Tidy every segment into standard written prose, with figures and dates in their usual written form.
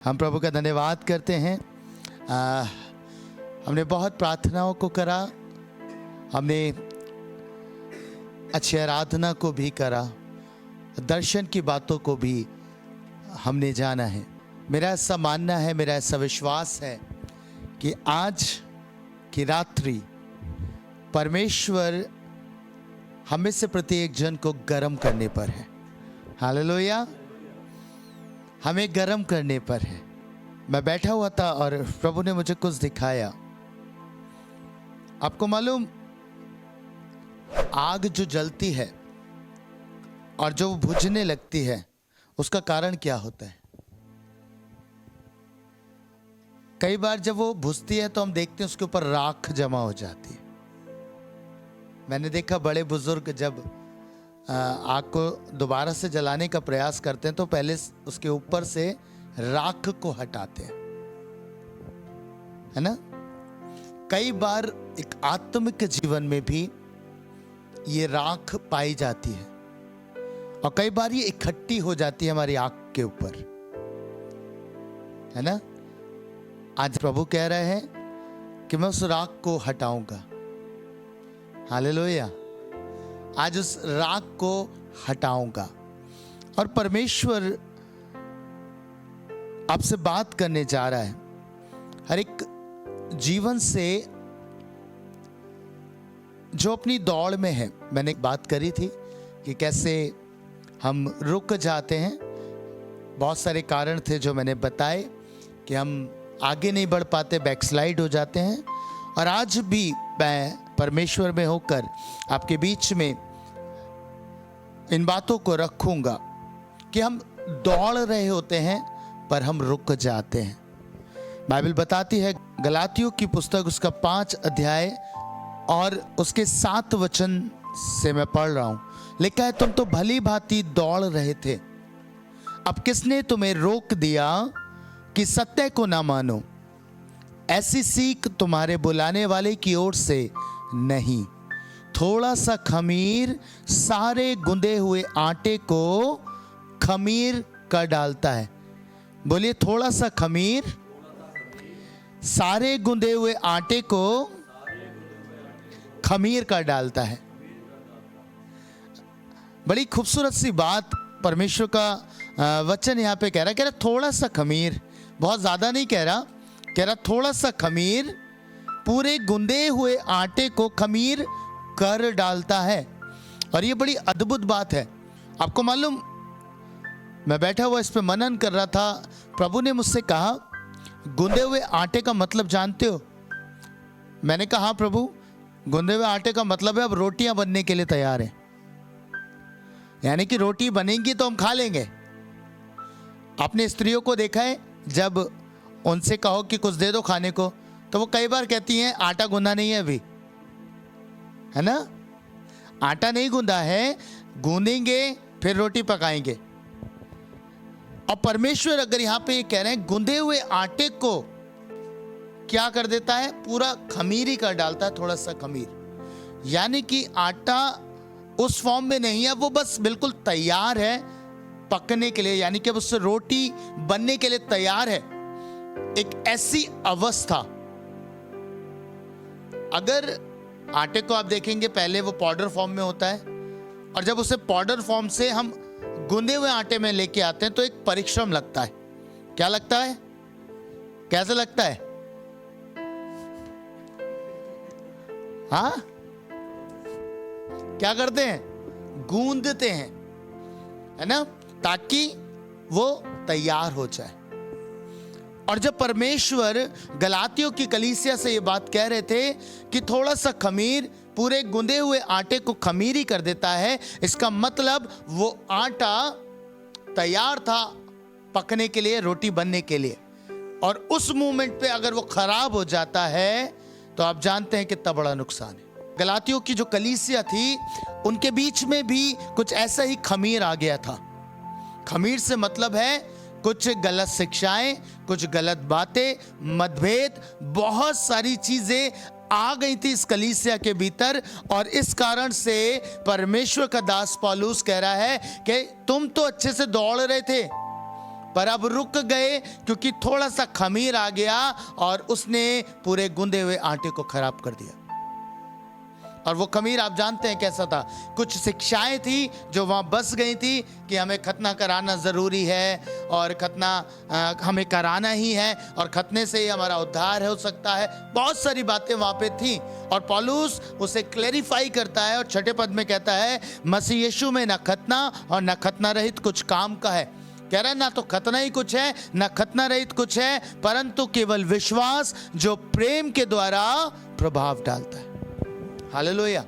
हम प्रभु का धन्यवाद करते हैं। हमने बहुत प्रार्थनाओं को करा, हमने अच्छी आराधना को भी करा, दर्शन की बातों को भी हमने जाना है। मेरा ऐसा मानना है, मेरा ऐसा विश्वास है कि आज की रात्रि परमेश्वर हमें से प्रत्येक जन को गर्म करने पर है। हालेलुया, हमें गर्म करने पर है। मैं बैठा हुआ था और प्रभु ने मुझे कुछ दिखाया। आपको मालूम, आग जो जलती है और जो बुझने लगती है, उसका कारण क्या होता है? कई बार जब वो बुझती है तो हम देखते हैं उसके ऊपर राख जमा हो जाती है। मैंने देखा बड़े बुजुर्ग जब आग को दोबारा से जलाने का प्रयास करते हैं तो पहले उसके ऊपर से राख को हटाते हैं, है ना। कई बार एक आत्मिक जीवन में भी ये राख पाई जाती है और कई बार ये इकट्ठी हो जाती है हमारी आंख के ऊपर, है ना। आज प्रभु कह रहे हैं कि मैं उस राख को हटाऊंगा। हालेलुया, आज उस राख को हटाऊंगा। और परमेश्वर आपसे बात करने जा रहा है। हर एक जीवन से जो अपनी दौड़ में है, मैंने एक बात करी थी कि कैसे हम रुक जाते हैं। बहुत सारे कारण थे जो मैंने बताए कि हम आगे नहीं बढ़ पाते, बैकस्लाइड हो जाते हैं। और आज भी मैं परमेश्वर में होकर आपके बीच में इन बातों को रखूंगा कि हम दौड़ रहे होते हैं पर हम रुक जाते हैं। बाइबल बताती है, गलातियों की पुस्तक उसका 5 अध्याय और उसके 7 वचन से मैं पढ़ रहा हूं। लिखा है, तुम तो भली भांति दौड़ रहे थे, अब किसने तुम्हें रोक दिया कि सत्य को ना मानो? ऐसी सीख तुम्हारे बुलाने वाले की ओर से नहीं। थोड़ा सा खमीर सारे गुंदे हुए आटे को खमीर कर डालता है। बोलिए, थोड़ा सा खमीर सारे गुंदे हुए आटे को खमीर कर डालता है। बड़ी खूबसूरत सी बात परमेश्वर का वचन यहाँ पे कह रहा है। थोड़ा सा खमीर, बहुत ज्यादा नहीं कह रहा थोड़ा सा खमीर पूरे गुंदे हुए आटे को खमीर कर डालता है। और ये बड़ी अद्भुत बात है। आपको मालूम, मैं बैठा हुआ इस पे मनन कर रहा था। प्रभु ने मुझसे कहा, गुंदे हुए आटे का मतलब जानते हो? मैंने कहा, हाँ प्रभु, गुंदे हुए आटे का मतलब है अब रोटियां बनने के लिए तैयार है। यानी कि रोटी बनेगी तो हम खा लेंगे। आपने स्त्रियों को देखा है, जब उनसे कहो कि कुछ दे दो खाने को, तो वो कई बार कहती हैं आटा गूंदा नहीं है अभी, है ना। आटा नहीं गूंदा है, गूंदेंगे फिर रोटी पकाएंगे। और परमेश्वर अगर यहां पे ये कह रहे हैं, गूंदे हुए आटे को क्या कर देता है? पूरा खमीर ही कर डालता है, थोड़ा सा खमीर। यानी कि आटा उस फॉर्म में नहीं है, वो बस बिल्कुल तैयार है पकने के लिए, यानी कि अब उससे रोटी बनने के लिए तैयार है। एक ऐसी अवस्था, अगर आटे को आप देखेंगे पहले वो पाउडर फॉर्म में होता है, और जब उसे पाउडर फॉर्म से हम गूंदे हुए आटे में लेके आते हैं तो एक परिश्रम लगता है। क्या लगता है? कैसे लगता है? हाँ, क्या करते हैं? गूंदते हैं, है ना, ताकि वो तैयार हो जाए। और जब परमेश्वर गलातियों की कलीसिया से ये बात कह रहे थे कि थोड़ा सा खमीर पूरे गुंदे हुए आटे को खमीर ही कर देता है, इसका मतलब वो आटा तैयार था पकने के लिए, रोटी बनने के लिए। और उस मोमेंट पे अगर वो खराब हो जाता है तो आप जानते हैं कितना बड़ा नुकसान है। गलातियों की जो कलीसिया थी, उनके बीच में भी कुछ ऐसा ही खमीर आ गया था। खमीर से मतलब है कुछ गलत शिक्षाएं, कुछ गलत बातें, मतभेद, बहुत सारी चीजें आ गई थी इस कलीसिया के भीतर। और इस कारण से परमेश्वर का दास पौलुस कह रहा है कि तुम तो अच्छे से दौड़ रहे थे, पर अब रुक गए क्योंकि थोड़ा सा खमीर आ गया और उसने पूरे गूंदे हुए आटे को खराब कर दिया। और वो खमीर आप जानते हैं कैसा था। कुछ शिक्षाएं थी जो वहां बस गई थी कि हमें खतना कराना जरूरी है और खतना हमें कराना ही है और खतने से ही हमारा उद्धार हो सकता है। बहुत सारी बातें वहां पे थी और पौलुस उसे क्लेरिफाई करता है और 6 पद में कहता है मसीह यीशु में न खतना और न खतना रहित कुछ काम का है। कह रहा है ना तो खतना ही कुछ है ना खतना रहित कुछ है, परंतु केवल विश्वास जो प्रेम के द्वारा प्रभाव डालता है। हालेलुया।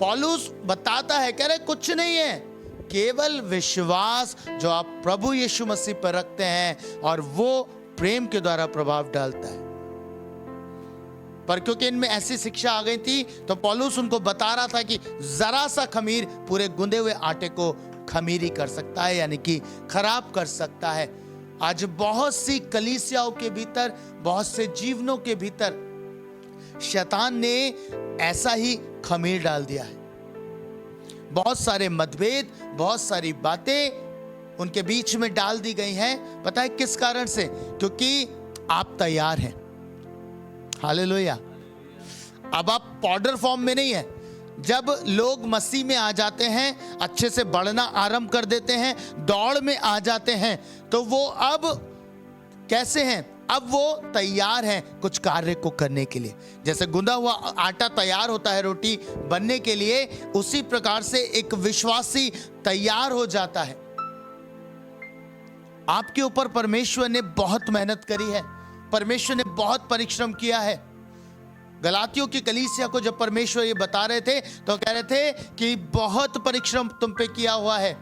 पौलुस बताता है, कह रहे कुछ नहीं है, केवल विश्वास जो आप प्रभु यीशु मसीह पर रखते हैं और वो प्रेम के द्वारा प्रभाव डालता है। पर क्योंकि इनमें ऐसी शिक्षा आ गई थी तो पौलुस उनको बता रहा था कि जरा सा खमीर पूरे गुंदे हुए आटे को खमीरी कर सकता है, यानी कि खराब कर सकता है। आज बहुत सी कलीसियाओं के भीतर, बहुत से जीवनों के भीतर शैतान ने ऐसा ही खमीर डाल दिया है। बहुत सारे मतभेद, बहुत सारी बातें उनके बीच में डाल दी गई हैं। पता है किस कारण से? क्योंकि आप तैयार हैं। हालेलुया। अब आप पाउडर फॉर्म में नहीं है। जब लोग मसीह में आ जाते हैं, अच्छे से बढ़ना आरंभ कर देते हैं, दौड़ में आ जाते हैं, तो वो अब कैसे हैं? अब वो तैयार हैं कुछ कार्य को करने के लिए। जैसे गुंदा हुआ आटा तैयार होता है रोटी बनने के लिए, उसी प्रकार से एक विश्वासी तैयार हो जाता है। आपके ऊपर परमेश्वर ने बहुत मेहनत करी है, परमेश्वर ने बहुत परिश्रम किया है। गलातियों की कलीसिया को जब परमेश्वर ये बता रहे थे तो कह रहे थे कि बहुत परिश्रम तुम पे किया हुआ है।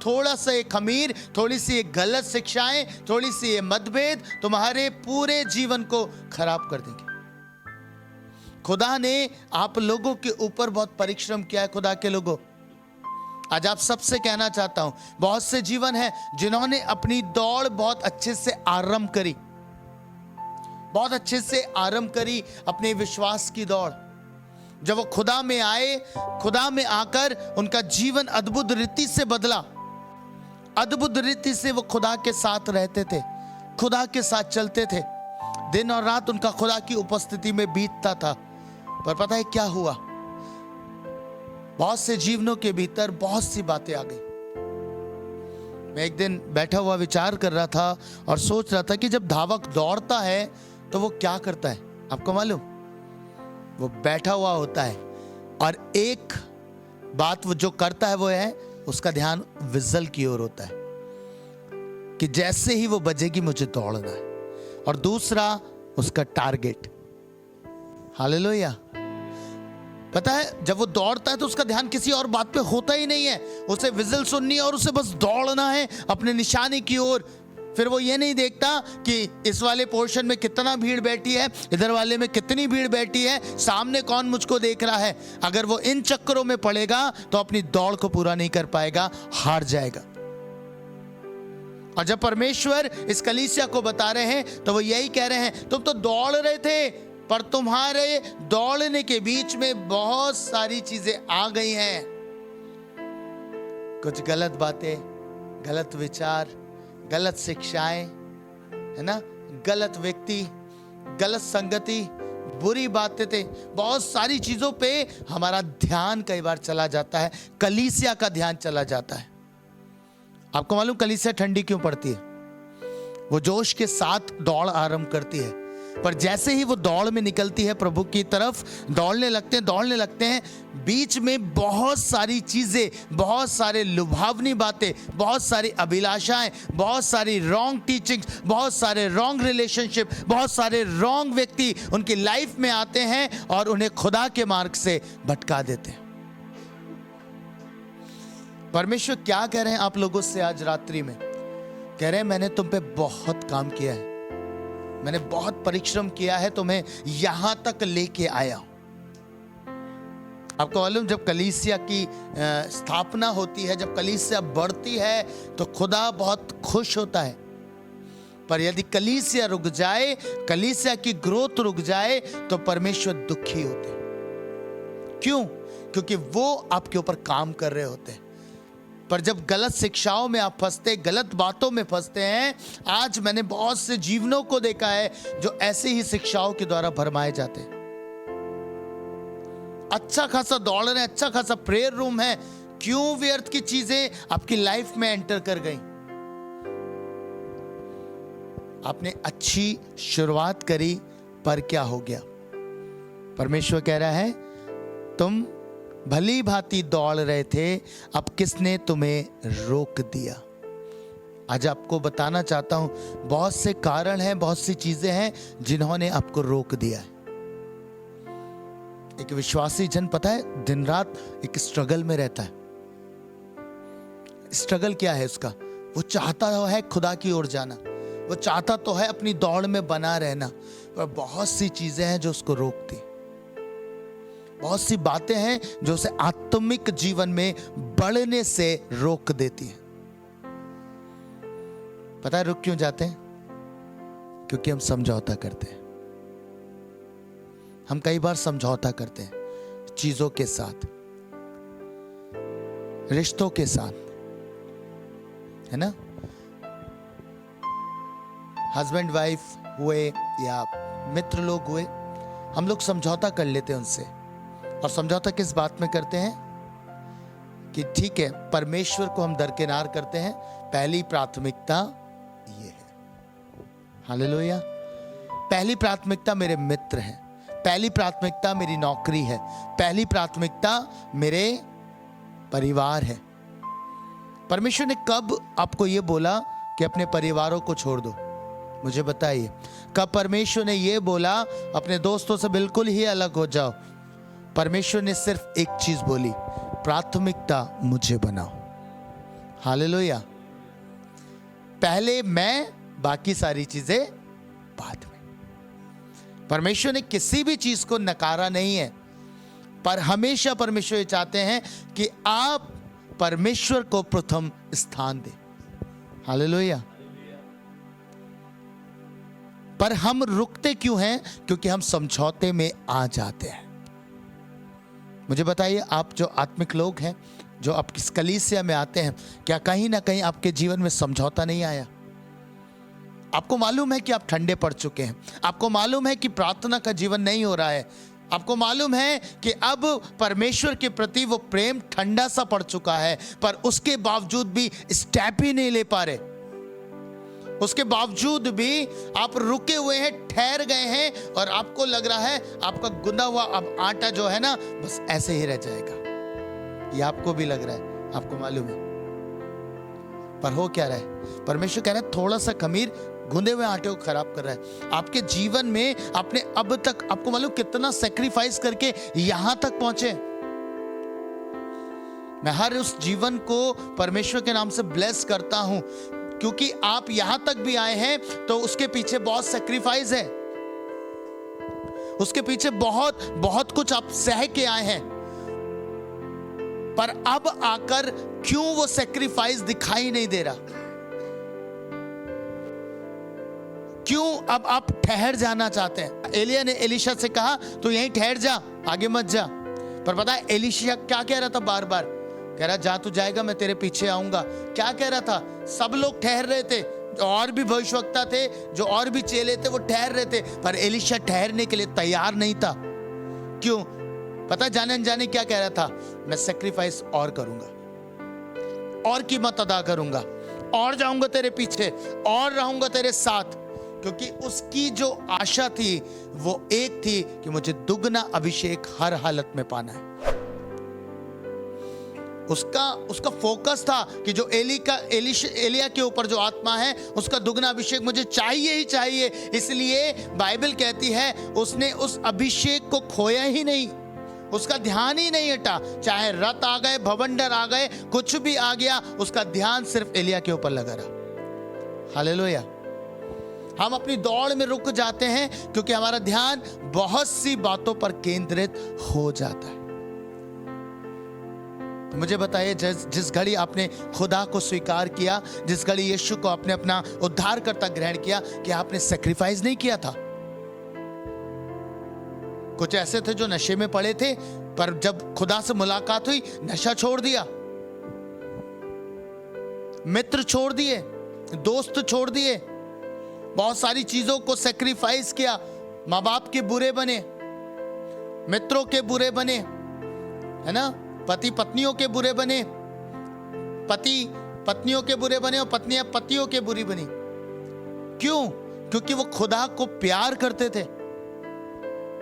थोड़ा सा ये खमीर, थोड़ी सी ये गलत शिक्षाएं, थोड़ी सी ये मतभेद तुम्हारे पूरे जीवन को खराब कर देंगे। खुदा ने आप लोगों के ऊपर बहुत परिश्रम किया है। खुदा के लोगों, आज आप सबसे कहना चाहता हूं, बहुत से जीवन है जिन्होंने अपनी दौड़ बहुत अच्छे से आरंभ करी, बहुत अच्छे से आरंभ करी अपने विश्वास की दौड़। जब वो खुदा में आए, खुदा में आकर उनका जीवन अद्भुत रीति से बदला। अद्भुत रीति से वो खुदा के साथ रहते थे, खुदा के साथ चलते थे, दिन और रात उनका खुदा की उपस्थिति में बीतता था। पर पता है क्या हुआ? बहुत से जीवनों के भीतर बहुत सी बातें आ गई। मैं एक दिन बैठा हुआ विचार कर रहा था और सोच रहा था कि जब धावक दौड़ता है तो वो क्या करता है आपको मालूम? वो बैठा हुआ होता है और एक बात वो जो करता है वो है उसका ध्यान विजल की ओर होता है कि जैसे ही वो बजेगी मुझे दौड़ना है, और दूसरा उसका टारगेट। हालेलुया। पता है जब वो दौड़ता है तो उसका ध्यान किसी और बात पे होता ही नहीं है, उसे विजल सुननी है और उसे बस दौड़ना है अपने निशाने की ओर। फिर वो ये नहीं देखता कि इस वाले पोर्शन में कितना भीड़ बैठी है, इधर वाले में कितनी भीड़ बैठी है, सामने कौन मुझको देख रहा है। अगर वो इन चक्करों में पड़ेगा तो अपनी दौड़ को पूरा नहीं कर पाएगा, हार जाएगा। और जब परमेश्वर इस कलीसिया को बता रहे हैं तो वो यही कह रहे हैं, तुम तो दौड़ रहे थे पर तुम्हारे दौड़ने के बीच में बहुत सारी चीजें आ गई हैं। कुछ गलत बातें, गलत विचार, गलत शिक्षाएं, है ना, गलत व्यक्ति, गलत संगति, बुरी बातें थे, बहुत सारी चीजों पे हमारा ध्यान कई बार चला जाता है, कलीसिया का ध्यान चला जाता है। आपको मालूम कलीसिया ठंडी क्यों पड़ती है? वो जोश के साथ दौड़ आरंभ करती है, पर जैसे ही वो दौड़ में निकलती है प्रभु की तरफ, दौड़ने लगते हैं, बीच में बहुत सारी चीजें, बहुत सारे लुभावनी बातें, बहुत सारी अभिलाषाएं, बहुत सारी रॉन्ग टीचिंग्स, बहुत सारे रॉन्ग रिलेशनशिप, बहुत सारे रॉन्ग व्यक्ति उनकी लाइफ में आते हैं और उन्हें खुदा के मार्ग से भटका देते हैं। परमेश्वर क्या कह रहे हैं आप लोगों से आज रात्रि में? कह रहे हैं मैंने तुम पे बहुत काम किया है, मैंने बहुत परिश्रम किया है, तुम्हें यहां तक लेके आया हूं। आपको मालूम जब कलीसिया की स्थापना होती है, जब कलीसिया बढ़ती है तो खुदा बहुत खुश होता है। पर यदि कलीसिया रुक जाए, कलीसिया की ग्रोथ रुक जाए तो परमेश्वर दुखी होते हैं। क्यों? क्योंकि वो आपके ऊपर काम कर रहे होते हैं। पर जब गलत शिक्षाओं में आप फंसते, गलत बातों में फंसते हैं, आज मैंने बहुत से जीवनों को देखा है जो ऐसे ही शिक्षाओं के द्वारा भरमाए जाते हैं। अच्छा खासा दौड़ रहे हैं, अच्छा खासा प्रेयर रूम है, क्यों व्यर्थ की चीजें आपकी लाइफ में एंटर कर गई? आपने अच्छी शुरुआत करी, पर क्या हो गया? परमेश्वर कह रहा है तुम भली भांति दौड़ रहे थे, अब किसने तुम्हें रोक दिया? आज आपको बताना चाहता हूं, बहुत से कारण हैं, बहुत सी चीजें हैं जिन्होंने आपको रोक दिया है। एक विश्वासी जन, पता है, दिन रात एक स्ट्रगल में रहता है। स्ट्रगल क्या है उसका? वो चाहता है खुदा की ओर जाना, वो चाहता तो है अपनी दौड़ में बना रहना, पर बहुत सी चीजें हैं जो उसको रोकती, बहुत सी बातें हैं जो उसे आत्मिक जीवन में बढ़ने से रोक देती हैं। पता है रुक क्यों जाते हैं? क्योंकि हम समझौता करते हैं। हम कई बार समझौता करते हैं चीजों के साथ, रिश्तों के साथ, है ना? हस्बैंड वाइफ हुए या मित्र लोग हुए, हम लोग समझौता कर लेते हैं उनसे। और समझौता किस बात में करते हैं? कि ठीक है, परमेश्वर को हम दरकिनार करते हैं, पहली प्राथमिकता ये है। हालेलुया। पहली प्राथमिकता मेरे मित्र हैं, पहली प्राथमिकता मेरी नौकरी है, पहली प्राथमिकता मेरे परिवार है। परमेश्वर ने कब आपको ये बोला कि अपने परिवारों को छोड़ दो? मुझे बताइए, कब परमेश्वर ने ये बोला अपने दोस्तों से बिल्कुल ही अलग हो जाओ? परमेश्वर ने सिर्फ एक चीज बोली, प्राथमिकता मुझे बनाओ। हालेलुया। पहले मैं, बाकी सारी चीजें बाद में। परमेश्वर ने किसी भी चीज को नकारा नहीं है, पर हमेशा परमेश्वर ये चाहते हैं कि आप परमेश्वर को प्रथम स्थान दें। हालेलुया। पर हम रुकते क्यों हैं? क्योंकि हम समझौते में आ जाते हैं। मुझे बताइए, आप जो आत्मिक लोग हैं, जो आप किस कलीसिया में आते हैं, क्या कहीं ना कहीं आपके जीवन में समझौता नहीं आया? आपको मालूम है कि आप ठंडे पड़ चुके हैं, आपको मालूम है कि प्रार्थना का जीवन नहीं हो रहा है, आपको मालूम है कि अब परमेश्वर के प्रति वो प्रेम ठंडा सा पड़ चुका है, पर उसके बावजूद भी स्टेप ही नहीं ले पा रहे। उसके बावजूद भी आप रुके हुए हैं, ठहर गए हैं, और आपको लग रहा है आपका गुंदा हुआ अब आटा जो है ना, बस ऐसे ही रह जाएगा। ये आपको भी लग रहा है, आपको मालूम है, पर हो क्या रहा है? परमेश्वर कह रहा है थोड़ा सा खमीर गुंदे हुए आटे को खराब कर रहा है। आपके जीवन में आपने अब तक, आपको मालूम कितना सैक्रिफाइस करके यहां तक पहुंचे। मैं हर उस जीवन को परमेश्वर के नाम से ब्लेस करता हूं, क्योंकि आप यहां तक भी आए हैं तो उसके पीछे बहुत सैक्रिफाइस है, उसके पीछे बहुत बहुत कुछ आप सह के आए हैं। पर अब आकर क्यों वो सैक्रिफाइस दिखाई नहीं दे रहा? क्यों अब आप ठहर जाना चाहते हैं? एलिया ने एलीशा से कहा तो यहीं ठहर जा, आगे मत जा। पर पता है एलीशा क्या कह रहा था? बार बार कह रहा जा, तू जाएगा, मैं तेरे पीछे आऊंगा। क्या कह रहा था? सब लोग ठहर रहे थे, जो और भी भविष्यवक्ता थे, जो और भी चेले थे, वो ठहर रहे थे, पर एलीशा ठहरने के लिए तैयार नहीं था। क्यों? पता जाने अनजाने क्या कह रहा था? मैं सैक्रिफाइस और करूंगा, और कीमत अदा करूंगा, और जाऊंगा तेरे पीछे, और रहूंगा तेरे साथ। क्योंकि उसकी जो आशा थी वो एक थी कि मुझे दुगना अभिषेक हर हालत में पाना है। उसका फोकस था कि जो एलिया के ऊपर जो आत्मा है, उसका दुगना अभिषेक मुझे चाहिए ही चाहिए। इसलिए बाइबल कहती है उसने उस अभिषेक को खोया ही नहीं, उसका ध्यान ही नहीं हटा। चाहे रथ आ गए, भवंडर आ गए, कुछ भी आ गया, उसका ध्यान सिर्फ एलिया के ऊपर लगा रहा। हालेलुया। हम अपनी दौड़ में रुक जाते हैं क्योंकि हमारा ध्यान बहुत सी बातों पर केंद्रित हो जाता है। तो मुझे बताइए, जिस घड़ी आपने खुदा को स्वीकार किया, जिस घड़ी यीशु को आपने अपना उद्धारकर्ता ग्रहण किया, क्या आपने सैक्रिफाइस नहीं किया था? कुछ ऐसे थे जो नशे में पड़े थे, पर जब खुदा से मुलाकात हुई नशा छोड़ दिया। मित्र छोड़ दिए, दोस्त छोड़ दिए, बहुत सारी चीजों को सेक्रीफाइस किया, माँ बाप के बुरे बने, मित्रों के बुरे बने, है ना, पति पत्नियों के बुरे बने, पति पत्नियों के बुरे बने और पत्नियां पतियों के बुरी बनी। क्यों? क्योंकि वो खुदा को प्यार करते थे,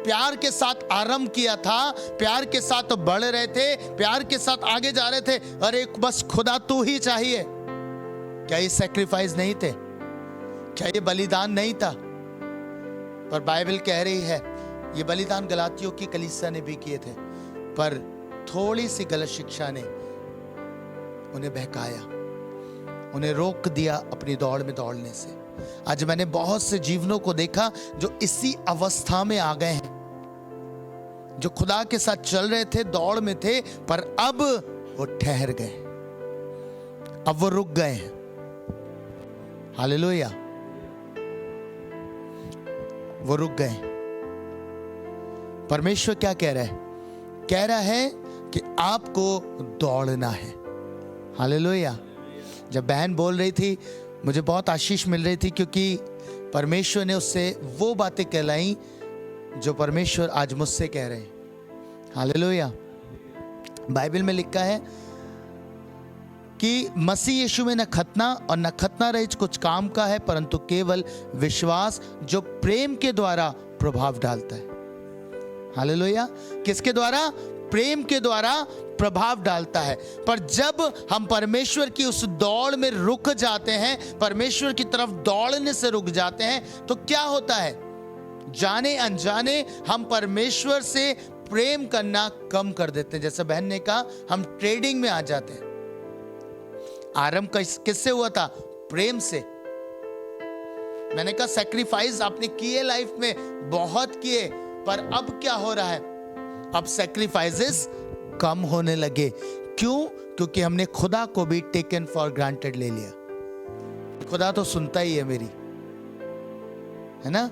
प्यार के साथ आरंभ किया था, प्यार के साथ बढ़ रहे थे, प्यार के साथ आगे जा रहे थे। अरे बस खुदा तू ही चाहिए। क्या ये सैक्रिफाइस नहीं थे? क्या ये बलिदान नहीं था? पर बाइबल कह रही है ये बलिदान गलातियों की कलीसिया ने भी किए थे, पर थोड़ी सी गलत शिक्षा ने उन्हें बहकाया, उन्हें रोक दिया अपनी दौड़ में दौड़ने से। आज मैंने बहुत से जीवनों को देखा जो इसी अवस्था में आ गए हैं, जो खुदा के साथ चल रहे थे, दौड़ में थे, पर अब वो ठहर गए, अब वो रुक गए हैं। हालेलुया, वो रुक गए। परमेश्वर क्या कह रहा है? कह रहा है कि आपको दौड़ना है। हालेलुया। जब बहन बोल रही थी मुझे बहुत आशीष मिल रही थी, क्योंकि परमेश्वर ने उससे वो बातें कहलाई जो परमेश्वर आज मुझसे कह रहे हैं। हालेलुया। बाइबल में लिखा है कि मसीह यीशु में न खतना और न खतना रहित कुछ काम का है, परंतु केवल विश्वास जो प्रेम के द्वारा प्रभाव डालता है। हालेलुया। किसके द्वारा? प्रेम के द्वारा प्रभाव डालता है। पर जब हम परमेश्वर की उस दौड़ में रुक जाते हैं, परमेश्वर की तरफ दौड़ने से रुक जाते हैं, तो क्या होता है? जाने अनजाने हम परमेश्वर से प्रेम करना कम कर देते हैं। जैसे बहन ने कहा, हम ट्रेडिंग में आ जाते हैं। आरंभ किससे हुआ था? प्रेम से। मैंने कहा सैक्रिफाइस आपने किए लाइफ में, बहुत किए, पर अब क्या हो रहा है? अब सैक्रिफाइसेस कम होने लगे। क्यों? क्योंकि हमने खुदा को भी टेकन फॉर ग्रांटेड ले लिया। खुदा तो सुनता ही है मेरी, है ना?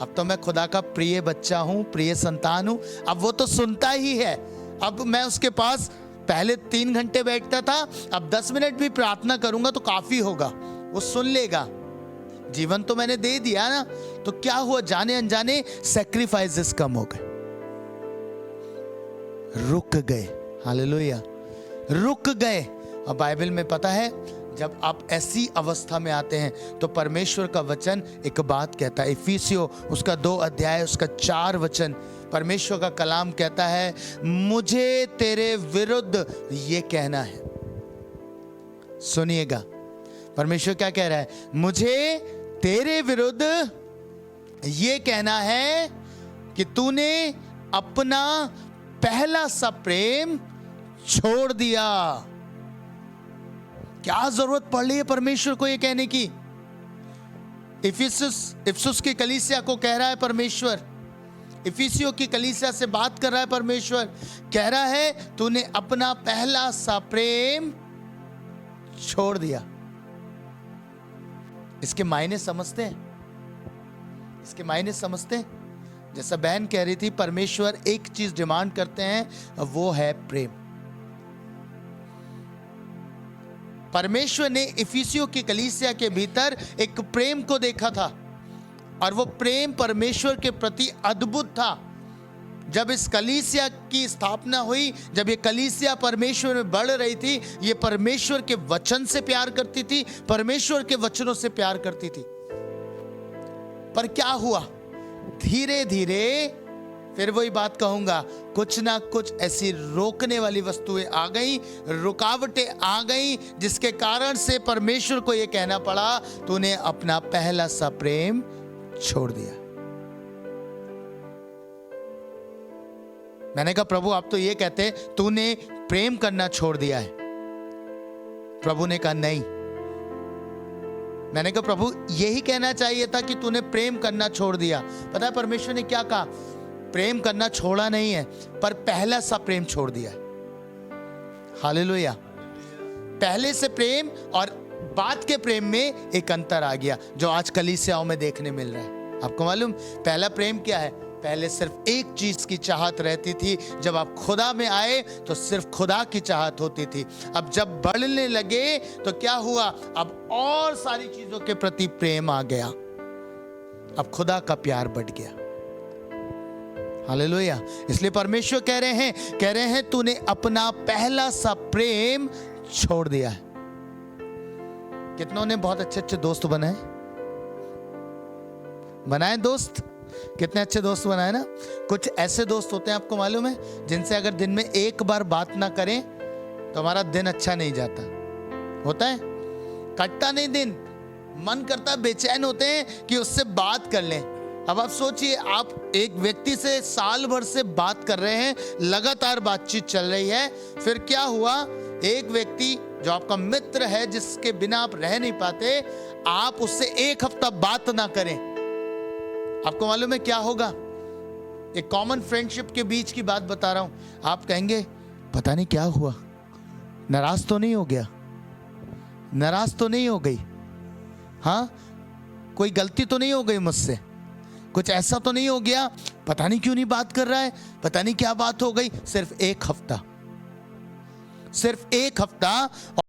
अब तो मैं खुदा का प्रिय बच्चा हूं, प्रिय संतान हूं। अब वो तो सुनता ही है। अब मैं उसके पास पहले 3 घंटे बैठता था, अब 10 मिनट भी प्रार्थना करूंगा तो काफी होगा, वो सुन लेगा। जीवन तो मैंने दे दिया ना। तो क्या हुआ? जाने अनजाने सैक्रिफाइसेस कम हो गए, रुक गए। हालेलुया, रुक गए। अब बाइबल में पता है, जब आप ऐसी अवस्था में आते हैं तो परमेश्वर का वचन एक बात कहता है। इफिसियों उसका 2 अध्याय उसका 4 वचन, परमेश्वर का कलाम कहता है, मुझे तेरे विरुद्ध ये कहना है। सुनिएगा, परमेश्वर क्या कह रहा है? मुझे तेरे विरुद्ध ये कहना है कि तूने अपना पहला सा प्रेम छोड़ दिया। क्या जरूरत पड़ रही है परमेश्वर को ये कहने की? इफिसुस की कलीसिया को कह रहा है परमेश्वर, इफिसियों की कलीसिया से बात कर रहा है परमेश्वर, कह रहा है तूने अपना पहला सा प्रेम छोड़ दिया। इसके मायने समझते हैं? इसके मायने समझते हैं? जैसा बहन कह रही थी, परमेश्वर एक चीज डिमांड करते हैं, वो है प्रेम। परमेश्वर ने इफिसियों की कलीसिया के भीतर एक प्रेम को देखा था, और वो प्रेम परमेश्वर के प्रति अद्भुत था। जब इस कलीसिया की स्थापना हुई, जब ये कलीसिया परमेश्वर में बढ़ रही थी, ये परमेश्वर के वचन से प्यार करती थी, परमेश्वर के वचनों से प्यार करती थी। पर क्या हुआ? धीरे धीरे फिर वही बात कहूंगा, कुछ ना कुछ ऐसी रोकने वाली वस्तुएं आ गई, रुकावटें आ गई, जिसके कारण से परमेश्वर को यह कहना पड़ा, तूने अपना पहला सा प्रेम छोड़ दिया। मैंने कहा प्रभु आप तो ये कहते तूने प्रेम करना छोड़ दिया है। प्रभु ने कहा नहीं। मैंने कहा प्रभु यही कहना चाहिए था कि तूने प्रेम करना छोड़ दिया। पता है परमेश्वर ने क्या कहा? प्रेम करना छोड़ा नहीं है, पर पहला सा प्रेम छोड़ दिया। हालेलुया। पहले से प्रेम और बाद के प्रेम में एक अंतर आ गया, जो आज कलीसियाओं में देखने मिल रहा है। आपको मालूम पहला प्रेम क्या है? पहले सिर्फ एक चीज की चाहत रहती थी, जब आप खुदा में आए तो सिर्फ खुदा की चाहत होती थी। अब जब बढ़ने लगे तो क्या हुआ, अब और सारी चीजों के प्रति प्रेम आ गया, अब खुदा का प्यार बढ़ गया। हालेलुया। इसलिए परमेश्वर कह रहे हैं तूने अपना पहला सा प्रेम छोड़ दिया है। कितनों ने बहुत अच्छे अच्छे दोस्त बनाए दोस्त, कितने अच्छे दोस्त बनाए ना। कुछ ऐसे दोस्त होते हैं, आपको मालूम है, जिनसे अगर दिन में एक बार बात ना करें तो हमारा दिन अच्छा नहीं जाता। होता है, कटता नहीं दिन, मन करता, बेचैन होते हैं कि उससे बात कर लें। अब आप सोचिए, आप एक व्यक्ति से साल भर से बात कर रहे हैं, लगातार बातचीत चल रही है, फिर क्या हुआ, एक व्यक्ति जो आपका मित्र है, जिसके बिना आप रह नहीं पाते, आप उससे एक हफ्ता बात ना करें, आपको मालूम है क्या होगा। एक कॉमन फ्रेंडशिप के बीच की बात बता रहा हूं। आप कहेंगे पता नहीं क्या हुआ, नाराज तो नहीं हो गया, नाराज तो नहीं हो गई, हाँ कोई गलती तो नहीं हो गई मुझसे, कुछ ऐसा तो नहीं हो गया, पता नहीं क्यों नहीं बात कर रहा है, पता नहीं क्या बात हो गई। सिर्फ एक हफ्ता